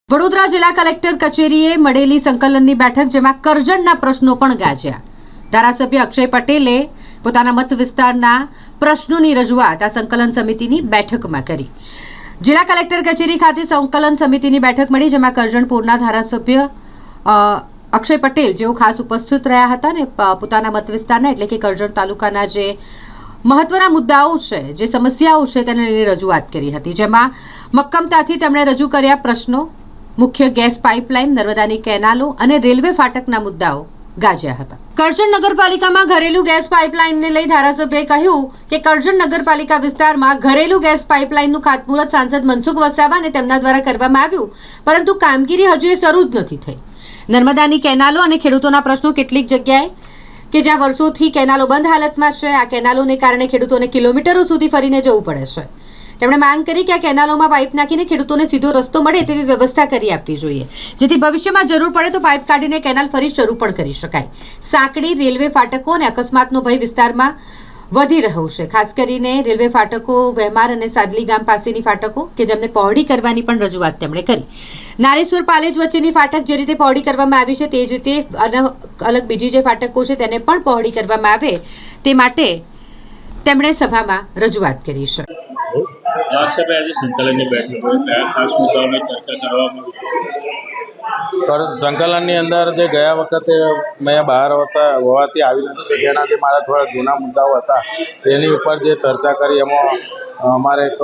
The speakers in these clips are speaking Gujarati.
વડોદરા જિલ્લા કલેક્ટર કચેરીએ મળેલી સંકલનની બેઠક જેમાં કરજણના પ્રશ્નો પણ ગાજ્યા। ધારાસભ્ય અક્ષય પટેલે પોતાના મત વિસ્તારના પ્રશ્નોની રજૂઆત આ સંકલન સમિતિની બેઠકમાં કરી। જિલ્લા કલેક્ટર કચેરી ખાતે સંકલન સમિતિની બેઠક મળી જેમાં કરજણપુરના ધારાસભ્ય અક્ષય પટેલ જેઓ ખાસ ઉપસ્થિત રહ્યા હતા અને પોતાના મત વિસ્તારના એટલે કે કરજણ તાલુકાના જે મહત્વના મુદ્દાઓ છે, જે સમસ્યાઓ છે તેને લઈને રજૂઆત કરી હતી, જેમાં મક્કમતાથી તેમણે રજૂ કર્યા પ્રશ્નો। મુખ્ય ગેસ પાઇપલાઇન, નર્મદાની કેનાલો અને રેલવે ફાટકના મુદ્દાઓ ગાજ્યા હતા। કરજણ નગરપાલિકામાં ઘરેલું ગેસ પાઇપલાઇનને લઈ ધારાસભ્યએ કહ્યું કે કરજણ નગરપાલિકા વિસ્તારમાં ઘરેલું ગેસ પાઇપલાઇનનું ખાતમુહૂર્ત સાંસદ મનસુખ વસાવા અને તેમના દ્વારા કરવામાં આવ્યું, પરંતુ કામગીરી હજુ શરૂ જ નથી થઈ। નર્મદાની કેનાલો અને ખેડૂતોના પ્રશ્નો કેટલીક જગ્યાએ કે જ્યાં વર્ષોથી કેનાલો બંધ હાલતમાં છે, આ કેનાલોને કારણે ખેડૂતોને કિલોમીટરો સુધી ફરીને જવું પડે છે। તેમણે માંગ કરી કે આ કેનાલોમાં પાઇપ નાખીને ખેડૂતોને સીધો રસ્તો મળે તેવી વ્યવસ્થા કરી આપવી જોઈએ, જેથી ભવિષ્યમાં જરૂર પડે તો પાઇપ કાઢીને કેનાલ ફરી શરૂ પણ કરી શકાય। સાંકડી રેલવે ફાટકો અને અકસ્માતનો ભય વિસ્તારમાં વધી રહ્યો છે, ખાસ કરીને રેલવે ફાટકો વહેમાર અને સાદલી ગામ પાસેની ફાટકો કે જેમને પહોળી કરવાની પણ રજૂઆત તેમણે કરી। નારેશ્વર પાલેજ વચ્ચેની ફાટક જે રીતે પહોળી કરવામાં આવી છે તે જ રીતે અલગ બીજી જે ફાટકો છે તેને પણ પહોળી કરવામાં આવે તે માટે તેમણે સભામાં રજૂઆત કરી છે। સંકલનની અંદર જે ગયા વખતે મેં બહાર હોવાથી આવી નથી શક્યા, એનાથી મારા થોડા જૂના મુદ્દાઓ હતા તેની ઉપર જે ચર્ચા કરી એમાં અમારે એક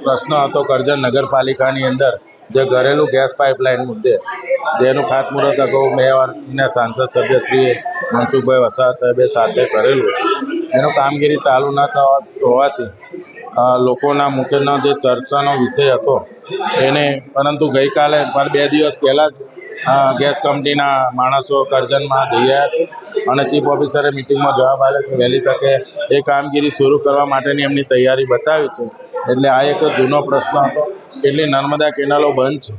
પ્રશ્ન હતો કરજણ નગરપાલિકાની અંદર જે ઘરેલું ગેસ પાઇપલાઇન મુદ્દે જેનું ખાતમુહૂર્ત અગાઉ મેયરના સાંસદ સભ્ય શ્રી મનસુખભાઈ વસાવા સાહેબે સાથે કરેલું, એનું કામગીરી ચાલુ ન હોવાથી લોકોના મુખ્યનો જે ચર્ચાનો વિષય હતો એને, પરંતુ ગઈકાલે 2 દિવસ પહેલાં જ ગેસ કંપનીના માણસો કરજણમાં જઈ રહ્યા છે અને ચીફ ઓફિસરે મિટિંગમાં જવાબ આપ્યો કે વહેલી તકે એ કામગીરી શરૂ કરવા માટેની એમની તૈયારી બતાવી છે। એટલે આ એક જૂનો પ્રશ્ન હતો, કેટલી નર્મદા કેનાલો બંધ છે,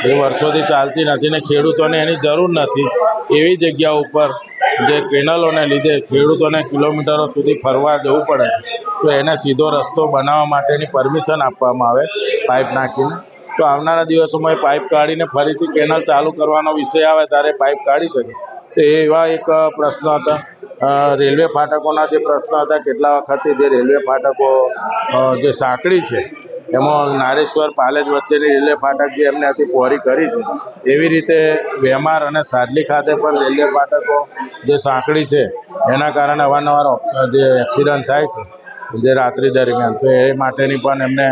એ વર્ષોથી ચાલતી નથી ને ખેડૂતોને એની જરૂર નથી, એવી જગ્યા ઉપર જે કેનાલોને લીધે ખેડૂતોને કિલોમીટરો સુધી ફરવા જવું પડે છે, તો એને સીધો રસ્તો બનાવવા માટેની પરમિશન આપવામાં આવે પાઇપ નાખીને, તો આવનારા દિવસોમાં પાઇપ કાઢીને ફરીથી કેનાલ ચાલુ કરવાનો વિષય આવે ત્યારે પાઇપ કાઢી શકે। તો એવા એક પ્રશ્ન હતા। રેલવે ફાટકોના જે પ્રશ્ન હતા, કેટલા વખતથી જે રેલવે ફાટકો જે સાંકડી છે એમાં નારેશ્વર પાલેજ વચ્ચેની રેલવે ફાટક જે એમને હતી પહોળી કરી છે, એવી રીતે વેમાર અને સાદલી ખાતે પણ રેલવે ફાટકો જે સાંકડી છે એના કારણે અવારનવાર જે એક્સિડન્ટ થાય છે જે રાત્રિ દરમિયાન, તો એ માટેની પણ એમને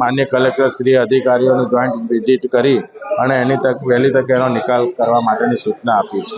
માન્ય કલેક્ટર શ્રી અધિકારીઓની જોઈન્ટ વિઝિટ કરી અને એની વહેલી તકે એનો નિકાલ કરવા માટેની સૂચના આપી છે।